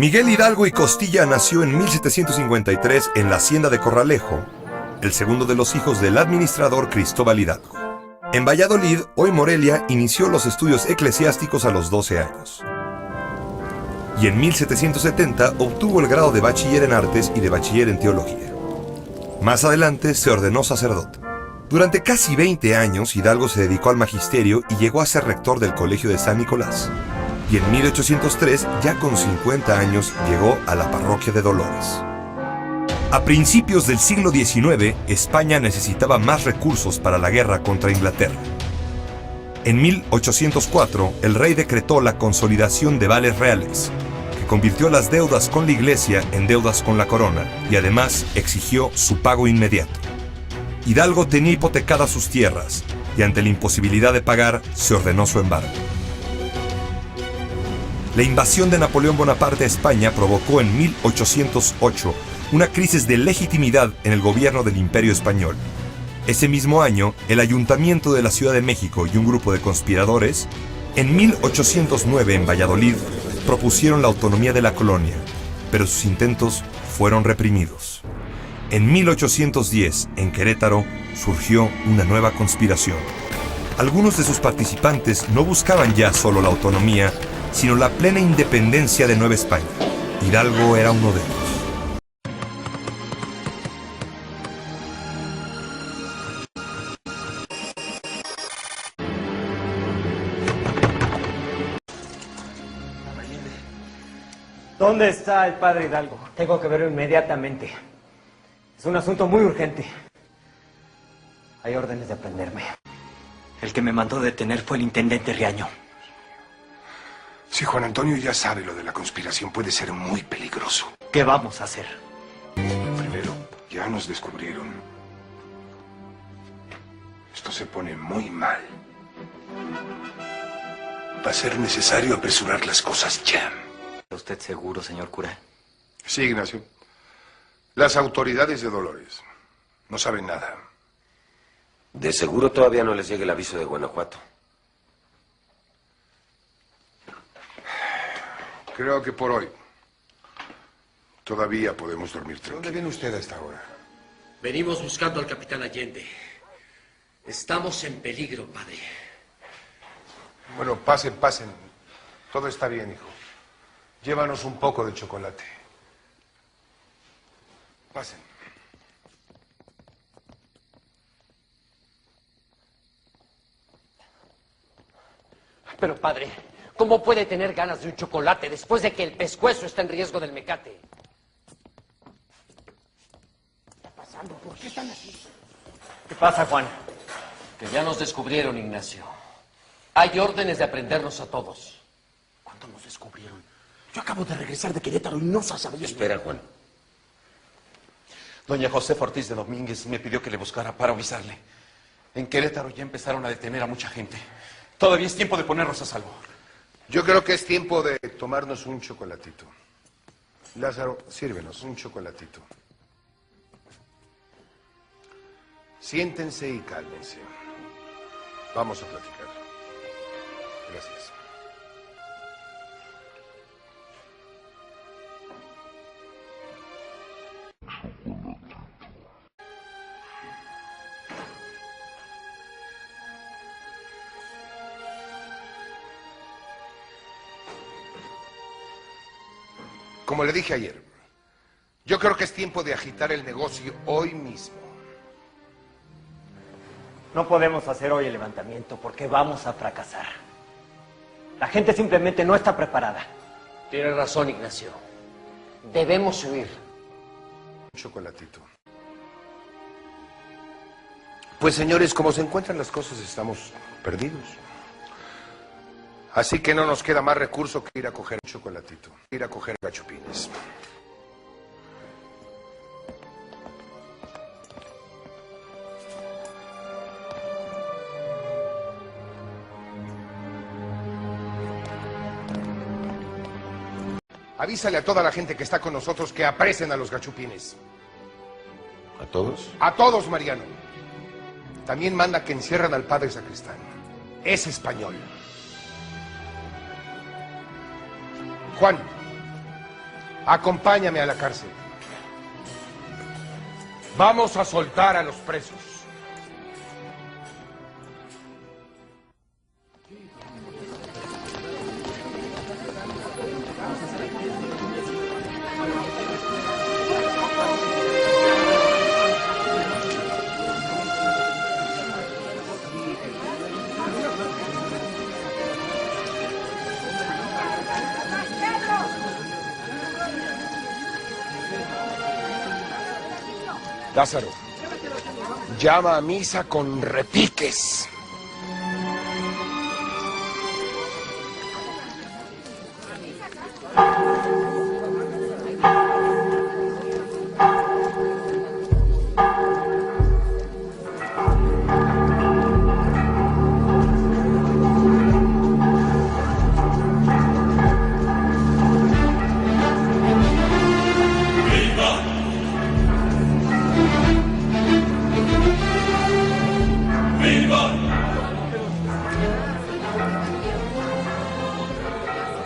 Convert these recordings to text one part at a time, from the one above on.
Miguel Hidalgo y Costilla nació en 1753 en la hacienda de Corralejo, el segundo de los hijos del administrador Cristóbal Hidalgo. En Valladolid, hoy Morelia, inició los estudios eclesiásticos a los 12 años. Y en 1770 obtuvo el grado de bachiller en artes y de bachiller en teología. Más adelante se ordenó sacerdote. Durante casi 20 años, Hidalgo se dedicó al magisterio y llegó a ser rector del Colegio de San Nicolás. Y en 1803, ya con 50 años, llegó a la parroquia de Dolores. A principios del siglo XIX, España necesitaba más recursos para la guerra contra Inglaterra. En 1804, el rey decretó la consolidación de vales reales, que convirtió las deudas con la iglesia en deudas con la corona, y además exigió su pago inmediato. Hidalgo tenía hipotecadas sus tierras, y ante la imposibilidad de pagar, se ordenó su embargo. La invasión de Napoleón Bonaparte a España provocó en 1808 una crisis de legitimidad en el gobierno del Imperio Español. Ese mismo año, el Ayuntamiento de la Ciudad de México y un grupo de conspiradores, en 1809 en Valladolid, propusieron la autonomía de la colonia, pero sus intentos fueron reprimidos. En 1810, en Querétaro, surgió una nueva conspiración. Algunos de sus participantes no buscaban ya solo la autonomía, sino la plena independencia de Nueva España. Hidalgo era uno de ellos. ¿Dónde está el padre Hidalgo? Tengo que verlo inmediatamente. Es un asunto muy urgente. Hay órdenes de prenderme. El que me mandó detener fue el intendente Riaño. Si Juan Antonio ya sabe lo de la conspiración, puede ser muy peligroso. ¿Qué vamos a hacer? Primero, ya nos descubrieron. Esto se pone muy mal. Va a ser necesario apresurar las cosas ya. ¿Está usted seguro, señor cura? Sí, Ignacio. Las autoridades de Dolores no saben nada. De seguro todavía no les llega el aviso de Guanajuato. Creo que por hoy todavía podemos dormir tranquilos. ¿Dónde viene usted a esta hora? Venimos buscando al capitán Allende. Estamos en peligro, padre. Bueno, pasen, pasen. Todo está bien, hijo. Llévanos un poco de chocolate. Pasen. Pero, padre, ¿cómo puede tener ganas de un chocolate después de que el pescuezo está en riesgo del mecate? ¿Qué está pasando? ¿Por qué están así? ¿Qué pasa, Juan? Que ya nos descubrieron, Ignacio. Hay órdenes de aprendernos a todos. ¿Cuándo nos descubrieron? Yo acabo de regresar de Querétaro y no se sabía. Espera, Juan. Doña Josefa Ortiz de Domínguez me pidió que le buscara para avisarle. En Querétaro ya empezaron a detener a mucha gente. Todavía es tiempo de ponernos a salvo. Yo creo que es tiempo de tomarnos un chocolatito. Lázaro, sírvenos un chocolatito. Siéntense y cálmense. Vamos a platicar. Gracias. Como le dije ayer, yo creo que es tiempo de agitar el negocio hoy mismo. No podemos hacer hoy el levantamiento porque vamos a fracasar. La gente simplemente no está preparada. Tiene razón, Ignacio. Debemos huir. Un chocolatito. Pues señores, como se encuentran las cosas, estamos perdidos. Así que no nos queda más recurso que ir a coger un chocolatito, ir a coger gachupines. Avísale a toda la gente que está con nosotros que apresen a los gachupines. ¿A todos? A todos, Mariano. También manda que encierran al padre sacristán. Es español. Juan, Acompáñame a la cárcel. Vamos a soltar a los presos. Lázaro, llama a misa con repiques.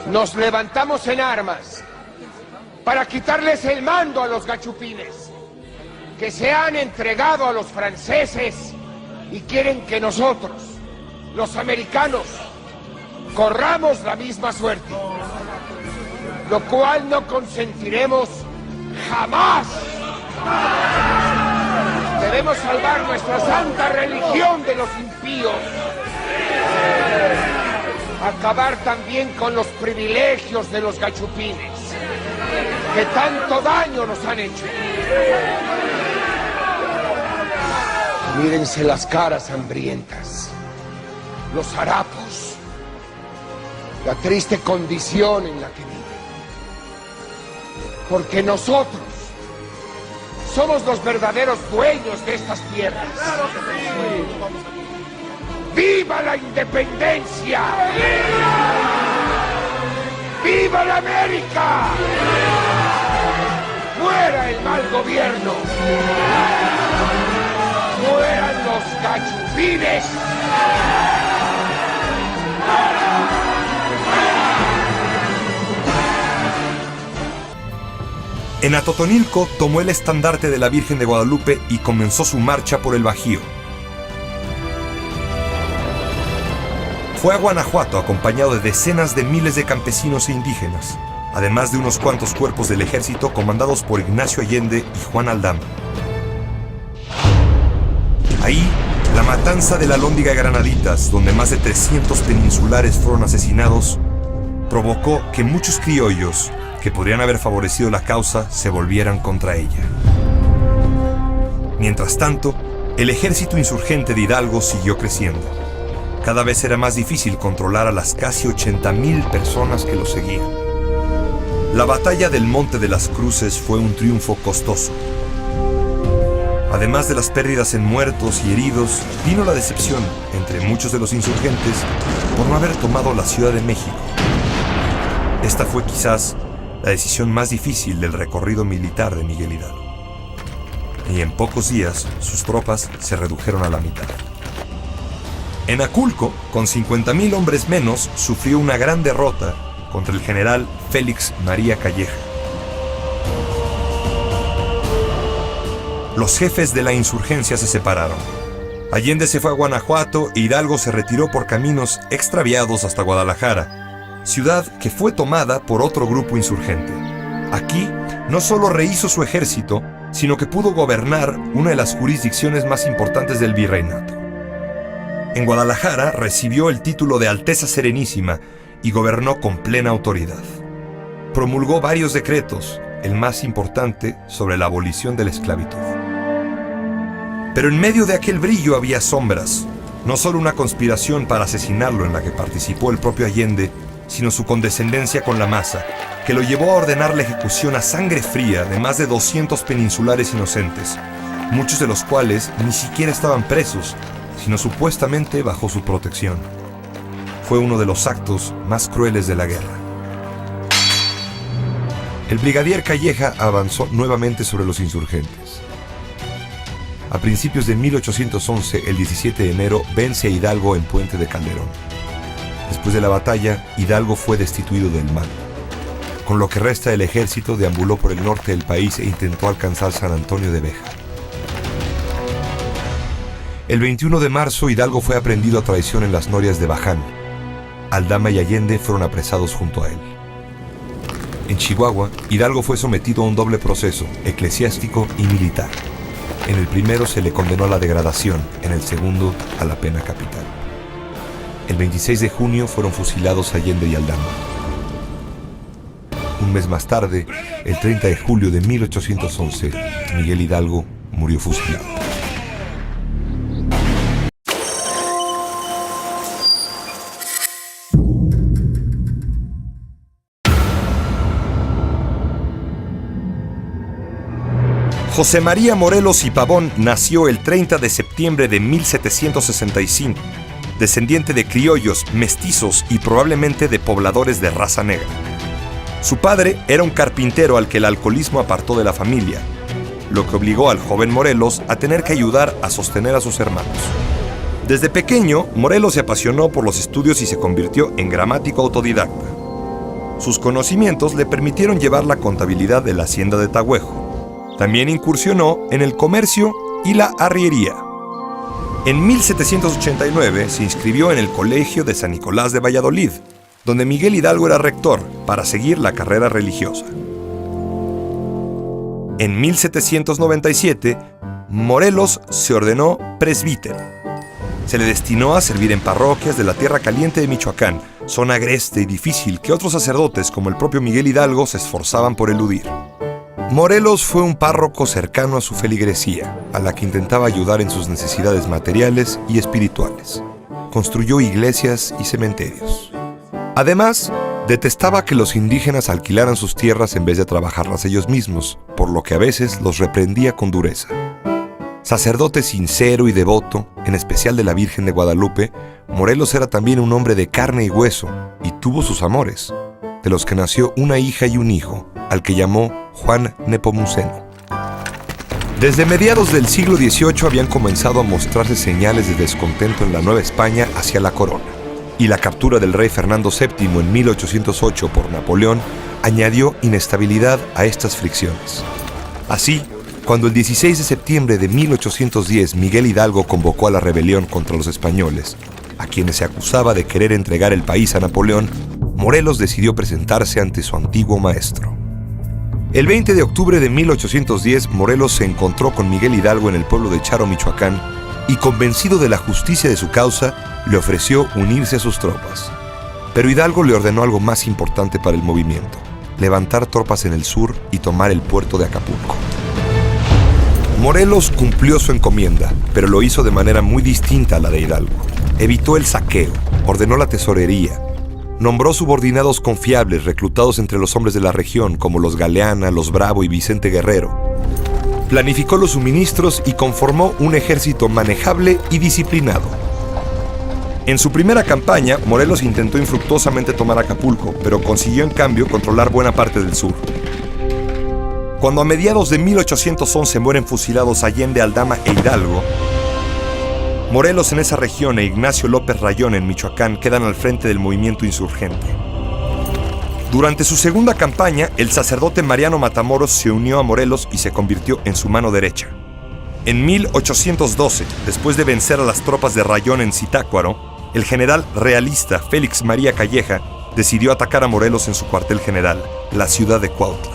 Nos levantamos en armas para quitarles el mando a los gachupines, que se han entregado a los franceses y quieren que nosotros, los americanos, corramos la misma suerte, lo cual no consentiremos jamás. Debemos salvar nuestra santa religión de los impíos. Acabar también con los privilegios de los gachupines, que tanto daño nos han hecho. Mírense las caras hambrientas, los harapos, la triste condición en la que viven. Porque nosotros somos los verdaderos dueños de estas tierras. ¡Viva la independencia! ¡Viva la América! ¡Muera el mal gobierno! ¡Mueran los gachupines! En Atotonilco tomó el estandarte de la Virgen de Guadalupe y comenzó su marcha por el Bajío. Fue a Guanajuato acompañado de decenas de miles de campesinos e indígenas, además de unos cuantos cuerpos del ejército comandados por Ignacio Allende y Juan Aldama. Ahí, la matanza de la Alhóndiga de Granaditas, donde más de 300 peninsulares fueron asesinados, provocó que muchos criollos que podrían haber favorecido la causa se volvieran contra ella. Mientras tanto, el ejército insurgente de Hidalgo siguió creciendo. Cada vez era más difícil controlar a las casi 80,000 personas que lo seguían. La batalla del Monte de las Cruces fue un triunfo costoso. Además de las pérdidas en muertos y heridos, vino la decepción entre muchos de los insurgentes por no haber tomado la Ciudad de México. Esta fue quizás la decisión más difícil del recorrido militar de Miguel Hidalgo. Y en pocos días, sus tropas se redujeron a la mitad. En Aculco, con 50,000 hombres menos, sufrió una gran derrota contra el general Félix María Calleja. Los jefes de la insurgencia se separaron. Allende se fue a Guanajuato e Hidalgo se retiró por caminos extraviados hasta Guadalajara, ciudad que fue tomada por otro grupo insurgente. Aquí, no solo rehizo su ejército, sino que pudo gobernar una de las jurisdicciones más importantes del virreinato. En Guadalajara recibió el título de Alteza Serenísima y gobernó con plena autoridad. Promulgó varios decretos, el más importante sobre la abolición de la esclavitud. Pero en medio de aquel brillo había sombras, no solo una conspiración para asesinarlo en la que participó el propio Allende, sino su condescendencia con la masa, que lo llevó a ordenar la ejecución a sangre fría de más de 200 peninsulares inocentes, muchos de los cuales ni siquiera estaban presos, sino supuestamente bajo su protección. Fue uno de los actos más crueles de la guerra. El brigadier Calleja avanzó nuevamente sobre los insurgentes. A principios de 1811, el 17 de enero, vence a Hidalgo en Puente de Calderón. Después de la batalla, Hidalgo fue destituido del mando. Con lo que resta del ejército, deambuló por el norte del país e intentó alcanzar San Antonio de Béjar. El 21 de marzo, Hidalgo fue aprehendido a traición en las norias de Baján. Aldama y Allende fueron apresados junto a él. En Chihuahua, Hidalgo fue sometido a un doble proceso, eclesiástico y militar. En el primero se le condenó a la degradación, en el segundo a la pena capital. El 26 de junio fueron fusilados Allende y Aldama. Un mes más tarde, el 30 de julio de 1811, Miguel Hidalgo murió fusilado. José María Morelos y Pavón nació el 30 de septiembre de 1765, descendiente de criollos, mestizos y probablemente de pobladores de raza negra. Su padre era un carpintero al que el alcoholismo apartó de la familia, lo que obligó al joven Morelos a tener que ayudar a sostener a sus hermanos. Desde pequeño, Morelos se apasionó por los estudios y se convirtió en gramático autodidacta. Sus conocimientos le permitieron llevar la contabilidad de la hacienda de Tagüejo. También incursionó en el comercio y la arriería. En 1789 se inscribió en el Colegio de San Nicolás de Valladolid, donde Miguel Hidalgo era rector, para seguir la carrera religiosa. En 1797, Morelos se ordenó presbítero. Se le destinó a servir en parroquias de la Tierra Caliente de Michoacán, zona agreste y difícil que otros sacerdotes como el propio Miguel Hidalgo se esforzaban por eludir. Morelos fue un párroco cercano a su feligresía, a la que intentaba ayudar en sus necesidades materiales y espirituales. Construyó iglesias y cementerios. Además, detestaba que los indígenas alquilaran sus tierras en vez de trabajarlas ellos mismos, por lo que a veces los reprendía con dureza. Sacerdote sincero y devoto, en especial de la Virgen de Guadalupe, Morelos era también un hombre de carne y hueso, y tuvo sus amores, de los que nació una hija y un hijo, al que llamó Juan Nepomuceno. Desde mediados del siglo XVIII habían comenzado a mostrarse señales de descontento en la Nueva España hacia la corona, y la captura del rey Fernando VII en 1808 por Napoleón añadió inestabilidad a estas fricciones. Así, cuando el 16 de septiembre de 1810 Miguel Hidalgo convocó a la rebelión contra los españoles, a quienes se acusaba de querer entregar el país a Napoleón, Morelos decidió presentarse ante su antiguo maestro. El 20 de octubre de 1810, Morelos se encontró con Miguel Hidalgo en el pueblo de Charo, Michoacán, y convencido de la justicia de su causa, le ofreció unirse a sus tropas. Pero Hidalgo le ordenó algo más importante para el movimiento: levantar tropas en el sur y tomar el puerto de Acapulco. Morelos cumplió su encomienda, pero lo hizo de manera muy distinta a la de Hidalgo. Evitó el saqueo, ordenó la tesorería, nombró subordinados confiables reclutados entre los hombres de la región, como los Galeana, los Bravo y Vicente Guerrero. Planificó los suministros y conformó un ejército manejable y disciplinado. En su primera campaña, Morelos intentó infructuosamente tomar Acapulco, pero consiguió en cambio controlar buena parte del sur. Cuando a mediados de 1811 mueren fusilados Allende, Aldama e Hidalgo, Morelos en esa región e Ignacio López Rayón en Michoacán quedan al frente del movimiento insurgente. Durante su segunda campaña, el sacerdote Mariano Matamoros se unió a Morelos y se convirtió en su mano derecha. En 1812, después de vencer a las tropas de Rayón en Zitácuaro, el general realista Félix María Calleja decidió atacar a Morelos en su cuartel general, la ciudad de Cuautla.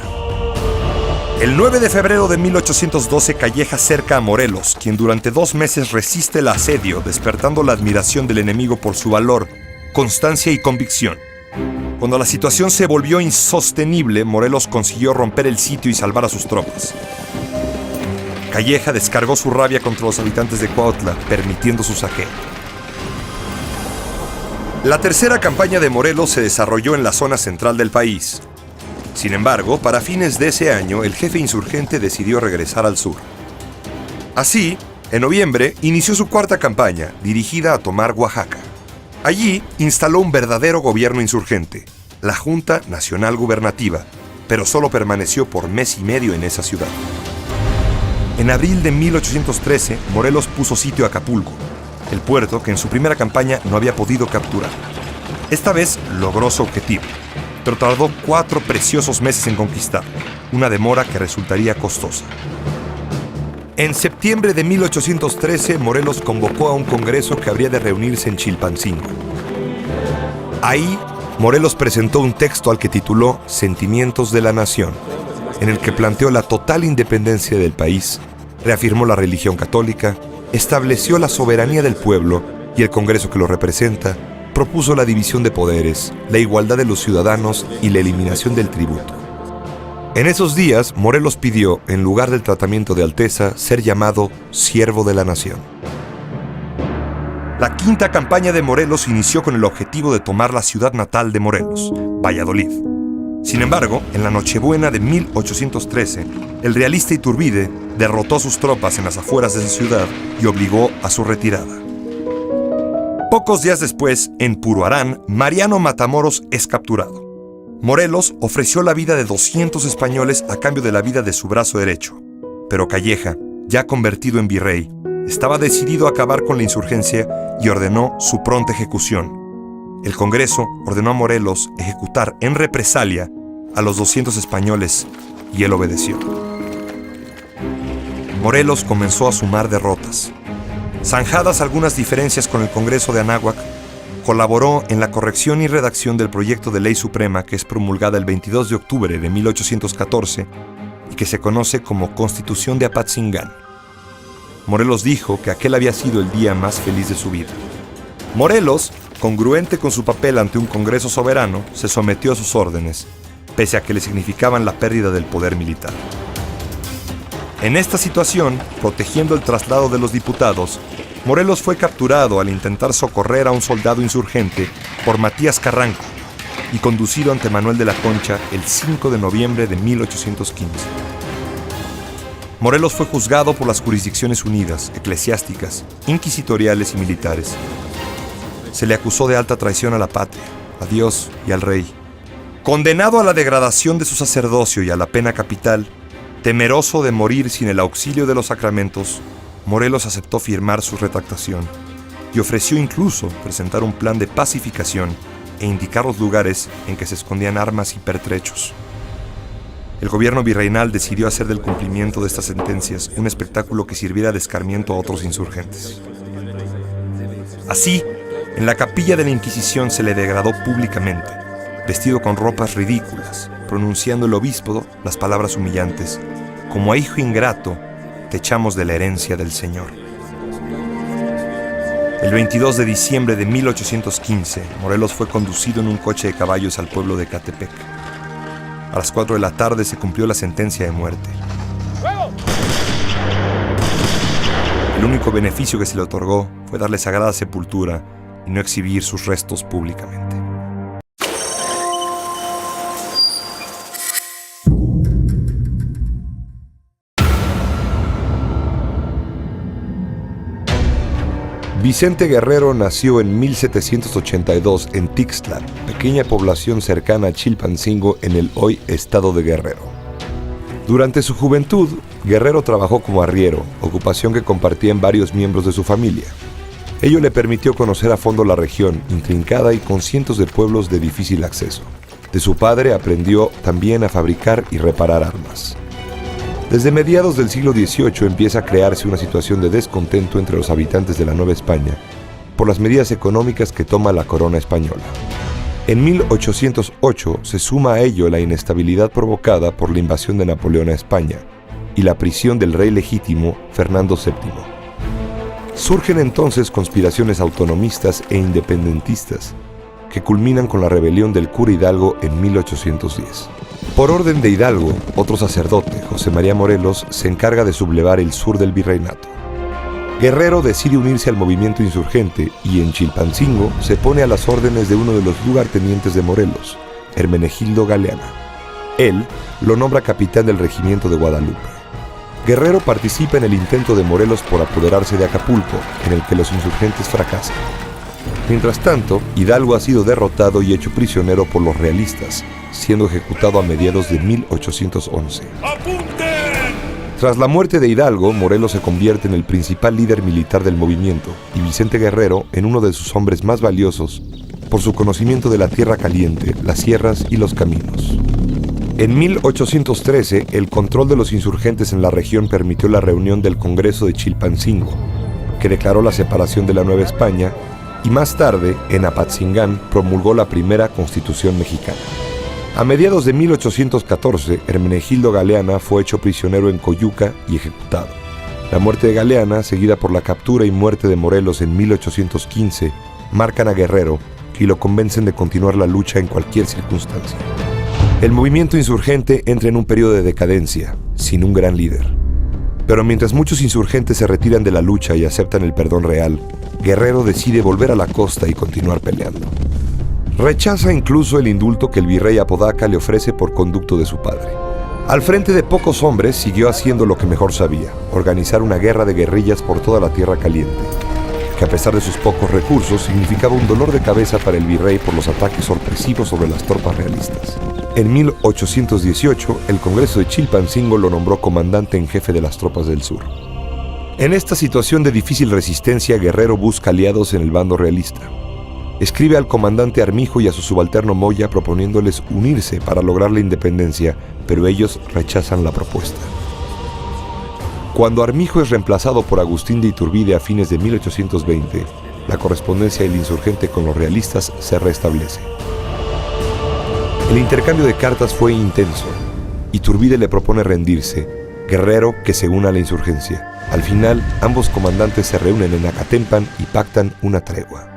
El 9 de febrero de 1812, Calleja cerca a Morelos, quien durante 2 meses resiste el asedio, despertando la admiración del enemigo por su valor, constancia y convicción. Cuando la situación se volvió insostenible, Morelos consiguió romper el sitio y salvar a sus tropas. Calleja descargó su rabia contra los habitantes de Cuautla, permitiendo su saqueo. La tercera campaña de Morelos se desarrolló en la zona central del país. Sin embargo, para fines de ese año, el jefe insurgente decidió regresar al sur. Así, en noviembre, inició su cuarta campaña, dirigida a tomar Oaxaca. Allí instaló un verdadero gobierno insurgente, la Junta Nacional Gubernativa, pero solo permaneció por mes y medio en esa ciudad. En abril de 1813, Morelos puso sitio a Acapulco, el puerto que en su primera campaña no había podido capturar. Esta vez logró su objetivo. pero tardó 4 preciosos meses en conquistar, una demora que resultaría costosa. En septiembre de 1813, Morelos convocó a un congreso que habría de reunirse en Chilpancingo. Ahí, Morelos presentó un texto al que tituló Sentimientos de la Nación, en el que planteó la total independencia del país, reafirmó la religión católica, estableció la soberanía del pueblo y el Congreso que lo representa propuso la división de poderes, la igualdad de los ciudadanos y la eliminación del tributo. En esos días, Morelos pidió, en lugar del tratamiento de alteza, ser llamado siervo de la nación. La quinta campaña de Morelos inició con el objetivo de tomar la ciudad natal de Morelos, Valladolid. Sin embargo, en la Nochebuena de 1813, el realista Iturbide derrotó a sus tropas en las afueras de esa ciudad y obligó a su retirada. Pocos días después, en Puruarán, Mariano Matamoros es capturado. Morelos ofreció la vida de 200 españoles a cambio de la vida de su brazo derecho, pero Calleja, ya convertido en virrey, estaba decidido a acabar con la insurgencia y ordenó su pronta ejecución. El Congreso ordenó a Morelos ejecutar en represalia a los 200 españoles y él obedeció. Morelos comenzó a sumar derrotas. Zanjadas algunas diferencias con el Congreso de Anáhuac, colaboró en la corrección y redacción del proyecto de ley suprema que es promulgada el 22 de octubre de 1814 y que se conoce como Constitución de Apatzingán. Morelos dijo que aquel había sido el día más feliz de su vida. Morelos, congruente con su papel ante un Congreso soberano, se sometió a sus órdenes, pese a que le significaban la pérdida del poder militar. En esta situación, protegiendo el traslado de los diputados, Morelos fue capturado al intentar socorrer a un soldado insurgente por Matías Carranco y conducido ante Manuel de la Concha el 5 de noviembre de 1815. Morelos fue juzgado por las jurisdicciones unidas, eclesiásticas, inquisitoriales y militares. Se le acusó de alta traición a la patria, a Dios y al rey. Condenado a la degradación de su sacerdocio y a la pena capital, temeroso de morir sin el auxilio de los sacramentos, Morelos aceptó firmar su retractación y ofreció incluso presentar un plan de pacificación e indicar los lugares en que se escondían armas y pertrechos. El gobierno virreinal decidió hacer del cumplimiento de estas sentencias un espectáculo que sirviera de escarmiento a otros insurgentes. Así, en la capilla de la Inquisición se le degradó públicamente, vestido con ropas ridículas, pronunciando el obispo las palabras humillantes: como a hijo ingrato, te echamos de la herencia del Señor. El 22 de diciembre de 1815, Morelos fue conducido en un coche de caballos al pueblo de Catepec. A las 4 de la tarde se cumplió la sentencia de muerte. El único beneficio que se le otorgó fue darle sagrada sepultura y no exhibir sus restos públicamente. Vicente Guerrero nació en 1782 en Tixtla, pequeña población cercana a Chilpancingo en el hoy estado de Guerrero. Durante su juventud, Guerrero trabajó como arriero, ocupación que compartían varios miembros de su familia. Ello le permitió conocer a fondo la región, intrincada y con cientos de pueblos de difícil acceso. De su padre aprendió también a fabricar y reparar armas. Desde mediados del siglo XVIII empieza a crearse una situación de descontento entre los habitantes de la Nueva España por las medidas económicas que toma la corona española. En 1808 se suma a ello la inestabilidad provocada por la invasión de Napoleón a España y la prisión del rey legítimo Fernando VII. Surgen entonces conspiraciones autonomistas e independentistas que culminan con la rebelión del cura Hidalgo en 1810. Por orden de Hidalgo, otro sacerdote, José María Morelos, se encarga de sublevar el sur del virreinato. Guerrero decide unirse al movimiento insurgente y en Chilpancingo se pone a las órdenes de uno de los lugartenientes de Morelos, Hermenegildo Galeana. Él lo nombra capitán del regimiento de Guadalupe. Guerrero participa en el intento de Morelos por apoderarse de Acapulco, en el que los insurgentes fracasan. Mientras tanto, Hidalgo ha sido derrotado y hecho prisionero por los realistas, siendo ejecutado a mediados de 1811. ¡Apunten! Tras la muerte de Hidalgo, Morelos se convierte en el principal líder militar del movimiento y Vicente Guerrero en uno de sus hombres más valiosos por su conocimiento de la tierra caliente, las sierras y los caminos. En 1813, el control de los insurgentes en la región permitió la reunión del Congreso de Chilpancingo, que declaró la separación de la Nueva España, y más tarde, en Apatzingán, promulgó la primera Constitución mexicana. A mediados de 1814, Hermenegildo Galeana fue hecho prisionero en Coyuca y ejecutado. La muerte de Galeana, seguida por la captura y muerte de Morelos en 1815, marcan a Guerrero y lo convencen de continuar la lucha en cualquier circunstancia. El movimiento insurgente entra en un periodo de decadencia, sin un gran líder. Pero mientras muchos insurgentes se retiran de la lucha y aceptan el perdón real, Guerrero decide volver a la costa y continuar peleando. Rechaza incluso el indulto que el virrey Apodaca le ofrece por conducto de su padre. Al frente de pocos hombres, siguió haciendo lo que mejor sabía, organizar una guerra de guerrillas por toda la tierra caliente, que a pesar de sus pocos recursos, significaba un dolor de cabeza para el virrey por los ataques sorpresivos sobre las tropas realistas. En 1818, el Congreso de Chilpancingo lo nombró comandante en jefe de las tropas del sur. En esta situación de difícil resistencia, Guerrero busca aliados en el bando realista. Escribe al comandante Armijo y a su subalterno Moya proponiéndoles unirse para lograr la independencia, pero ellos rechazan la propuesta. Cuando Armijo es reemplazado por Agustín de Iturbide a fines de 1820, la correspondencia del insurgente con los realistas se restablece. El intercambio de cartas fue intenso. Iturbide le propone rendirse, Guerrero que se una a la insurgencia. Al final, ambos comandantes se reúnen en Acatempan y pactan una tregua.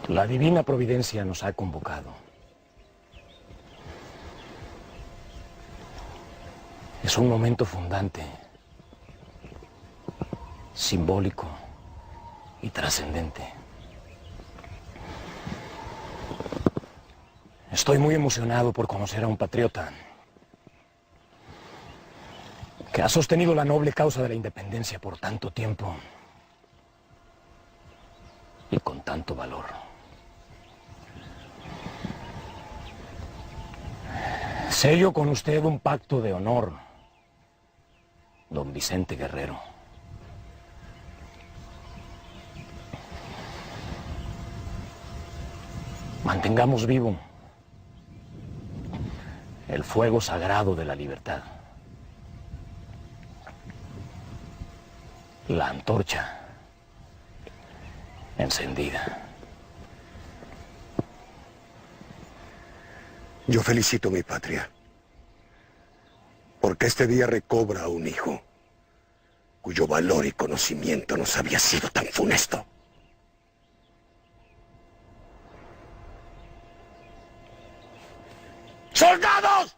La divina providencia nos ha convocado. Es un momento fundante, simbólico y trascendente. Estoy muy emocionado por conocer a un patriota que ha sostenido la noble causa de la independencia por tanto tiempo y con tanto valor. Sello con usted un pacto de honor, don Vicente Guerrero. Mantengamos vivo el fuego sagrado de la libertad. La antorcha encendida. Yo felicito a mi patria, porque este día recobra a un hijo, cuyo valor y conocimiento nos había sido tan funesto. ¡Soldados!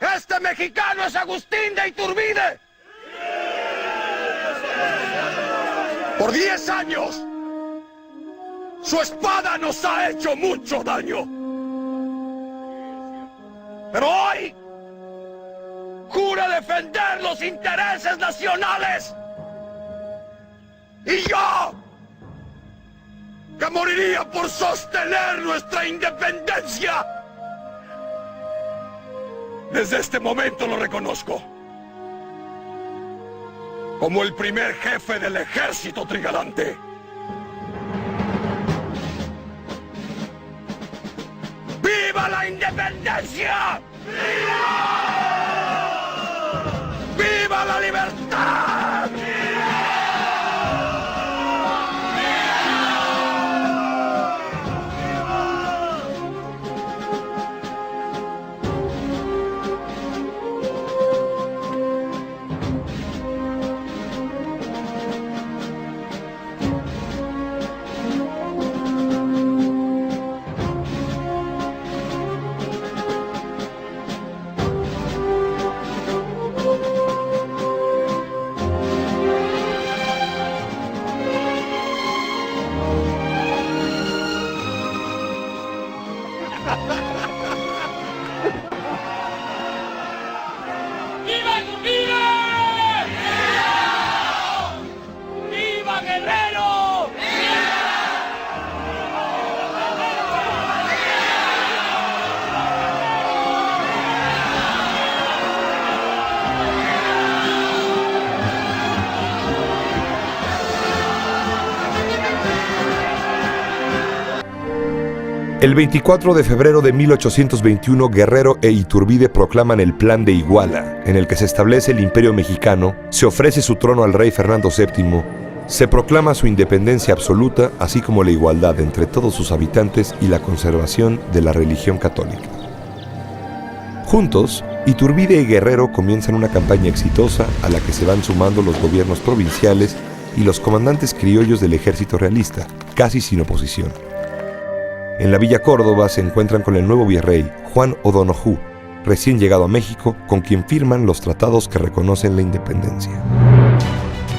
¡Este mexicano es Agustín de Iturbide! Por 10 años, su espada nos ha hecho mucho daño. Pero hoy, jura defender los intereses nacionales. Y yo, que moriría por sostener nuestra independencia, desde este momento lo reconozco como el primer jefe del ejército trigarante. ¡Viva la independencia! ¡Viva! ¡Viva la libertad! ¡Viva! El 24 de febrero de 1821, Guerrero e Iturbide proclaman el Plan de Iguala, en el que se establece el Imperio Mexicano, se ofrece su trono al rey Fernando VII, se proclama su independencia absoluta, así como la igualdad entre todos sus habitantes y la conservación de la religión católica. Juntos, Iturbide y Guerrero comienzan una campaña exitosa a la que se van sumando los gobiernos provinciales y los comandantes criollos del ejército realista, casi sin oposición. En la Villa Córdoba se encuentran con el nuevo virrey, Juan O'Donoghue, recién llegado a México, con quien firman los tratados que reconocen la independencia.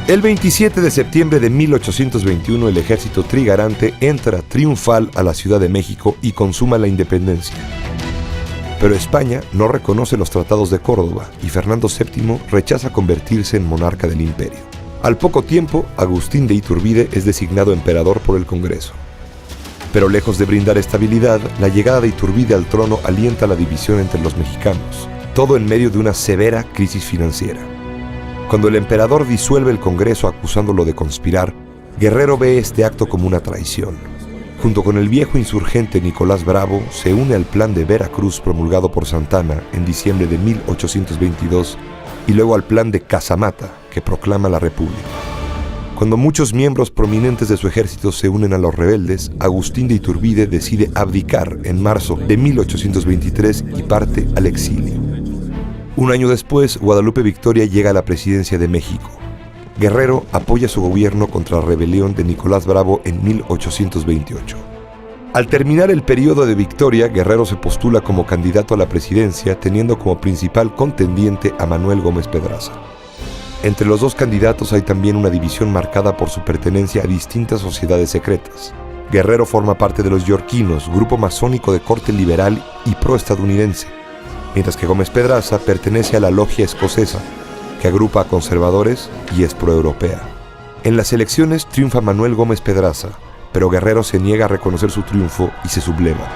El 27 de septiembre de 1821, el ejército trigarante entra triunfal a la Ciudad de México y consuma la independencia. Pero España no reconoce los tratados de Córdoba y Fernando VII rechaza convertirse en monarca del imperio. Al poco tiempo, Agustín de Iturbide es designado emperador por el Congreso. Pero lejos de brindar estabilidad, la llegada de Iturbide al trono alienta la división entre los mexicanos, todo en medio de una severa crisis financiera. Cuando el emperador disuelve el Congreso acusándolo de conspirar, Guerrero ve este acto como una traición. Junto con el viejo insurgente Nicolás Bravo, se une al Plan de Veracruz promulgado por Santana en diciembre de 1822 y luego al Plan de Casamata, que proclama la República. Cuando muchos miembros prominentes de su ejército se unen a los rebeldes, Agustín de Iturbide decide abdicar en marzo de 1823 y parte al exilio. Un año después, Guadalupe Victoria llega a la presidencia de México. Guerrero apoya su gobierno contra la rebelión de Nicolás Bravo en 1828. Al terminar el periodo de Victoria, Guerrero se postula como candidato a la presidencia, teniendo como principal contendiente a Manuel Gómez Pedraza. Entre los dos candidatos hay también una división marcada por su pertenencia a distintas sociedades secretas. Guerrero forma parte de los yorquinos, grupo masónico de corte liberal y pro-estadounidense, mientras que Gómez Pedraza pertenece a la logia escocesa, que agrupa a conservadores y es pro-europea. En las elecciones triunfa Manuel Gómez Pedraza, pero Guerrero se niega a reconocer su triunfo y se subleva.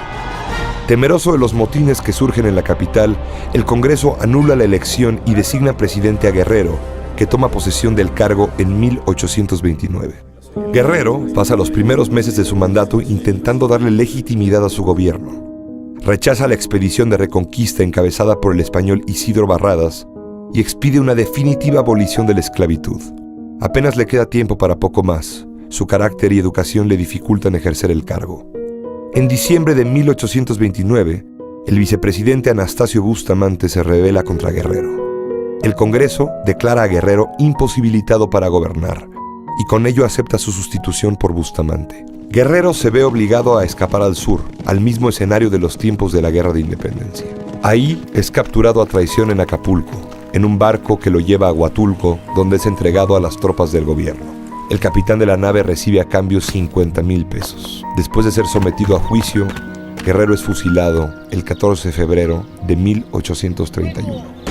Temeroso de los motines que surgen en la capital, el Congreso anula la elección y designa presidente a Guerrero, que toma posesión del cargo en 1829. Guerrero pasa los primeros meses de su mandato intentando darle legitimidad a su gobierno. Rechaza la expedición de reconquista encabezada por el español Isidro Barradas y expide una definitiva abolición de la esclavitud. Apenas le queda tiempo para poco más. Su carácter y educación le dificultan ejercer el cargo. En diciembre de 1829, el vicepresidente Anastasio Bustamante se rebela contra Guerrero. El Congreso declara a Guerrero imposibilitado para gobernar y con ello acepta su sustitución por Bustamante. Guerrero se ve obligado a escapar al sur, al mismo escenario de los tiempos de la Guerra de Independencia. Ahí es capturado a traición en Acapulco, en un barco que lo lleva a Huatulco, donde es entregado a las tropas del gobierno. El capitán de la nave recibe a cambio 50,000 pesos. Después de ser sometido a juicio, Guerrero es fusilado el 14 de febrero de 1831.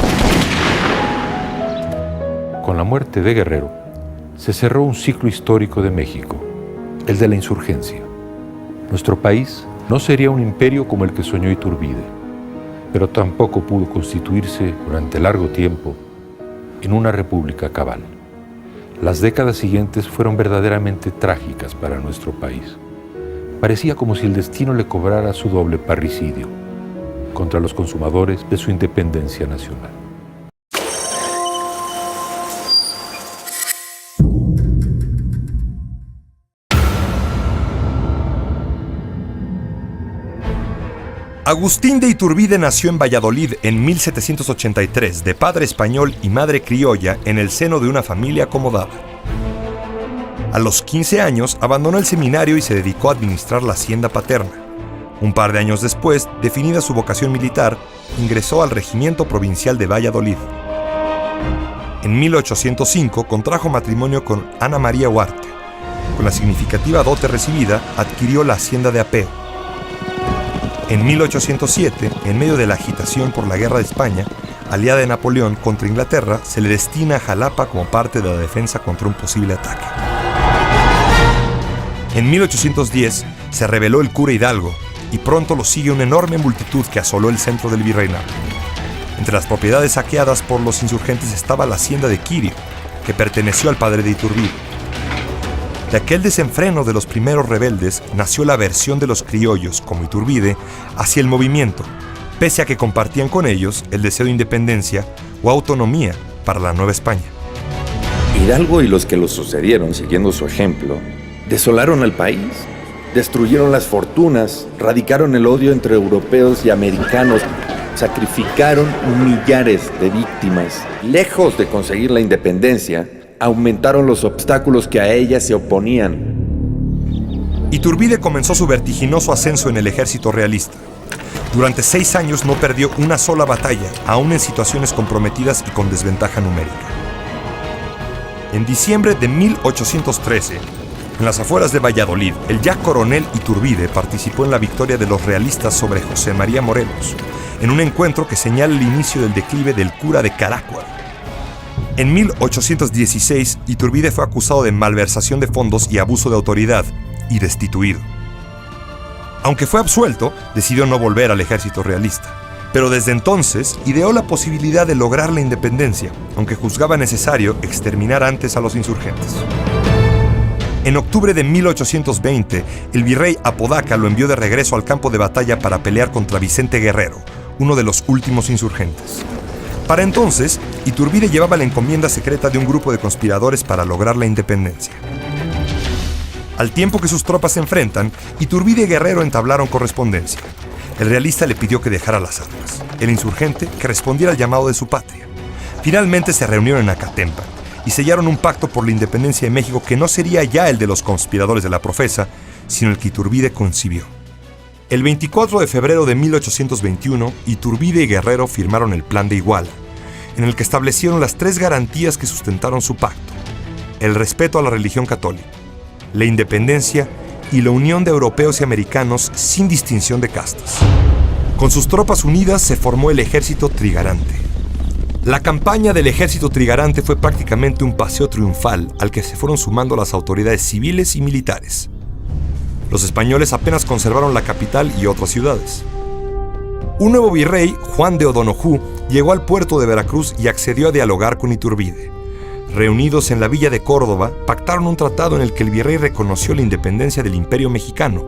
Con la muerte de Guerrero, se cerró un ciclo histórico de México, el de la insurgencia. Nuestro país no sería un imperio como el que soñó Iturbide, pero tampoco pudo constituirse durante largo tiempo en una república cabal. Las décadas siguientes fueron verdaderamente trágicas para nuestro país. Parecía como si el destino le cobrara su doble parricidio contra los consumadores de su independencia nacional. Agustín de Iturbide nació en Valladolid en 1783, de padre español y madre criolla, en el seno de una familia acomodada. A los 15 años abandonó el seminario y se dedicó a administrar la hacienda paterna. Un par de años después, definida su vocación militar, ingresó al Regimiento Provincial de Valladolid. En 1805 contrajo matrimonio con Ana María Huarte. Con la significativa dote recibida, adquirió la hacienda de Apeo. En 1807, en medio de la agitación por la Guerra de España, aliada de Napoleón contra Inglaterra, se le destina a Jalapa como parte de la defensa contra un posible ataque. En 1810 se rebeló el cura Hidalgo y pronto lo sigue una enorme multitud que asoló el centro del virreinato. Entre las propiedades saqueadas por los insurgentes estaba la hacienda de Quirio, que perteneció al padre de Iturbide. De aquel desenfreno de los primeros rebeldes nació la aversión de los criollos, como Iturbide, hacia el movimiento, pese a que compartían con ellos el deseo de independencia o autonomía para la Nueva España. Hidalgo y los que lo sucedieron, siguiendo su ejemplo, desolaron al país, destruyeron las fortunas, radicaron el odio entre europeos y americanos, sacrificaron millares de víctimas. Lejos de conseguir la independencia, aumentaron los obstáculos que a ella se oponían. Iturbide comenzó su vertiginoso ascenso en el ejército realista. Durante 6 años no perdió una sola batalla, aún en situaciones comprometidas y con desventaja numérica. En diciembre de 1813, en las afueras de Valladolid, el ya coronel Iturbide participó en la victoria de los realistas sobre José María Morelos, en un encuentro que señala el inicio del declive del cura de Carácuaro. En 1816, Iturbide fue acusado de malversación de fondos y abuso de autoridad, y destituido. Aunque fue absuelto, decidió no volver al ejército realista. Pero desde entonces ideó la posibilidad de lograr la independencia, aunque juzgaba necesario exterminar antes a los insurgentes. En octubre de 1820, el virrey Apodaca lo envió de regreso al campo de batalla para pelear contra Vicente Guerrero, uno de los últimos insurgentes. Para entonces, Iturbide llevaba la encomienda secreta de un grupo de conspiradores para lograr la independencia. Al tiempo que sus tropas se enfrentan, Iturbide y Guerrero entablaron correspondencia. El realista le pidió que dejara las armas, el insurgente que respondiera al llamado de su patria. Finalmente se reunieron en Acatempa y sellaron un pacto por la independencia de México que no sería ya el de los conspiradores de la Profesa, sino el que Iturbide concibió. El 24 de febrero de 1821, Iturbide y Guerrero firmaron el Plan de Iguala, en el que establecieron las 3 garantías que sustentaron su pacto: el respeto a la religión católica, la independencia y la unión de europeos y americanos sin distinción de castas. Con sus tropas unidas se formó el Ejército Trigarante. La campaña del Ejército Trigarante fue prácticamente un paseo triunfal al que se fueron sumando las autoridades civiles y militares. Los españoles apenas conservaron la capital y otras ciudades. Un nuevo virrey, Juan de O'Donojú, llegó al puerto de Veracruz y accedió a dialogar con Iturbide. Reunidos en la villa de Córdoba, pactaron un tratado en el que el virrey reconoció la independencia del Imperio Mexicano,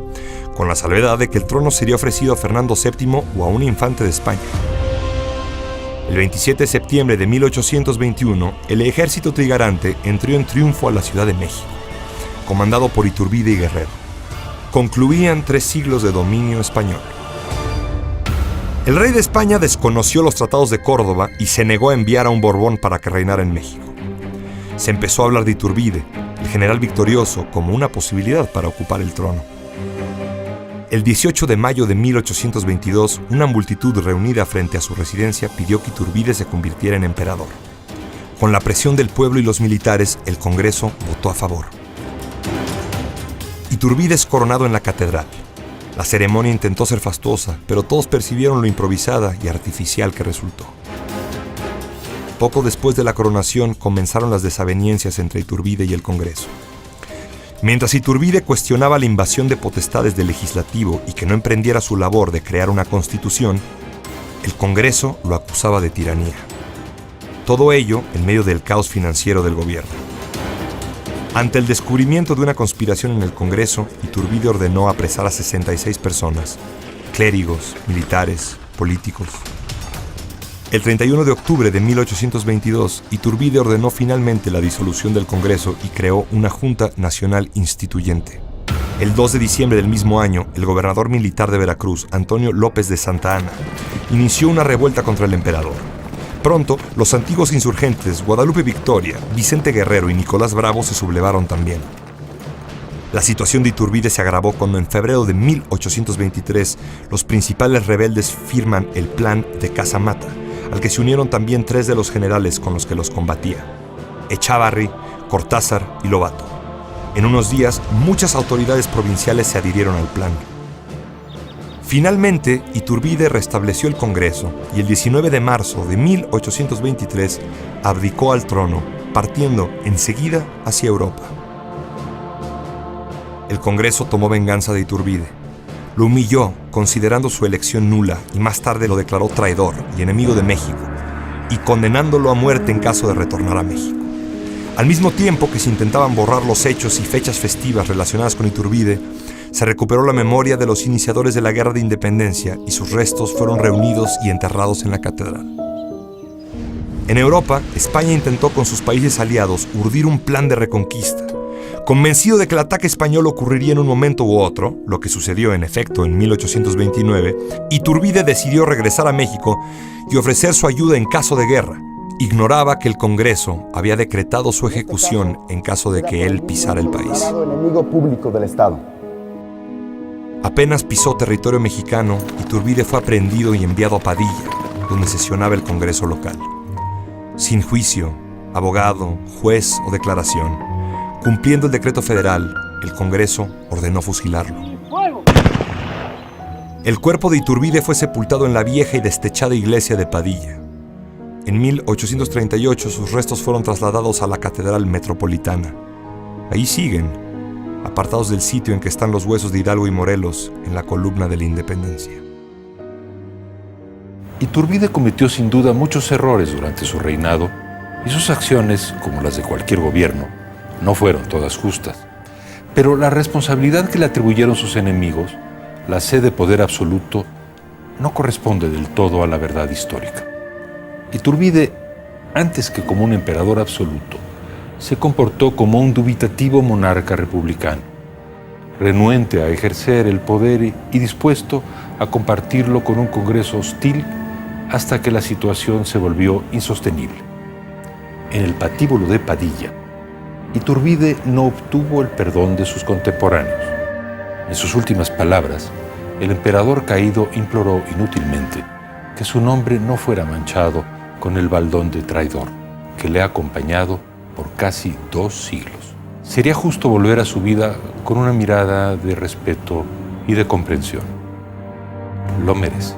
con la salvedad de que el trono sería ofrecido a Fernando VII o a un infante de España. El 27 de septiembre de 1821, el ejército trigarante entró en triunfo a la Ciudad de México, comandado por Iturbide y Guerrero. Concluían 3 siglos de dominio español. El rey de España desconoció los tratados de Córdoba y se negó a enviar a un Borbón para que reinara en México. Se empezó a hablar de Iturbide, el general victorioso, como una posibilidad para ocupar el trono. El 18 de mayo de 1822, una multitud reunida frente a su residencia pidió que Iturbide se convirtiera en emperador. Con la presión del pueblo y los militares, el Congreso votó a favor. Iturbide es coronado en la catedral. La ceremonia intentó ser fastuosa, pero todos percibieron lo improvisada y artificial que resultó. Poco después de la coronación comenzaron las desavenencias entre Iturbide y el Congreso. Mientras Iturbide cuestionaba la invasión de potestades del legislativo y que no emprendiera su labor de crear una constitución, el Congreso lo acusaba de tiranía. Todo ello en medio del caos financiero del gobierno. Ante el descubrimiento de una conspiración en el Congreso, Iturbide ordenó apresar a 66 personas, clérigos, militares, políticos. El 31 de octubre de 1822, Iturbide ordenó finalmente la disolución del Congreso y creó una Junta Nacional Instituyente. El 2 de diciembre del mismo año, el gobernador militar de Veracruz, Antonio López de Santa Anna, inició una revuelta contra el emperador. Pronto, los antiguos insurgentes Guadalupe Victoria, Vicente Guerrero y Nicolás Bravo se sublevaron también. La situación de Iturbide se agravó cuando en febrero de 1823 los principales rebeldes firman el Plan de Casamata, al que se unieron también 3 de los generales con los que los combatía: Echavarri, Cortázar y Lobato. En unos días, muchas autoridades provinciales se adhirieron al plan. Finalmente, Iturbide restableció el Congreso y el 19 de marzo de 1823 abdicó al trono, partiendo enseguida hacia Europa. El Congreso tomó venganza de Iturbide. Lo humilló, considerando su elección nula, y más tarde lo declaró traidor y enemigo de México, y condenándolo a muerte en caso de retornar a México. Al mismo tiempo que se intentaban borrar los hechos y fechas festivas relacionadas con Iturbide, se recuperó la memoria de los iniciadores de la Guerra de Independencia y sus restos fueron reunidos y enterrados en la catedral. En Europa, España intentó con sus países aliados urdir un plan de reconquista. Convencido de que el ataque español ocurriría en un momento u otro, lo que sucedió en efecto en 1829, Iturbide decidió regresar a México y ofrecer su ayuda en caso de guerra. Ignoraba que el Congreso había decretado su ejecución en caso de que él pisara el país. Enemigo público del Estado. Apenas pisó territorio mexicano, Iturbide fue aprehendido y enviado a Padilla, donde sesionaba el Congreso local. Sin juicio, abogado, juez o declaración, cumpliendo el decreto federal, el Congreso ordenó fusilarlo. El cuerpo de Iturbide fue sepultado en la vieja y destechada iglesia de Padilla. En 1838 sus restos fueron trasladados a la Catedral Metropolitana. Ahí siguen, apartados del sitio en que están los huesos de Hidalgo y Morelos, en la columna de la Independencia. Iturbide cometió sin duda muchos errores durante su reinado y sus acciones, como las de cualquier gobierno, no fueron todas justas. Pero la responsabilidad que le atribuyeron sus enemigos, la sed de poder absoluto, no corresponde del todo a la verdad histórica. Iturbide, antes que como un emperador absoluto, se comportó como un dubitativo monarca republicano, renuente a ejercer el poder y dispuesto a compartirlo con un Congreso hostil hasta que la situación se volvió insostenible. En el patíbulo de Padilla, Iturbide no obtuvo el perdón de sus contemporáneos. En sus últimas palabras, el emperador caído imploró inútilmente que su nombre no fuera manchado con el baldón de traidor que le ha acompañado por casi 2 siglos. Sería justo volver a su vida con una mirada de respeto y de comprensión. Lo merece.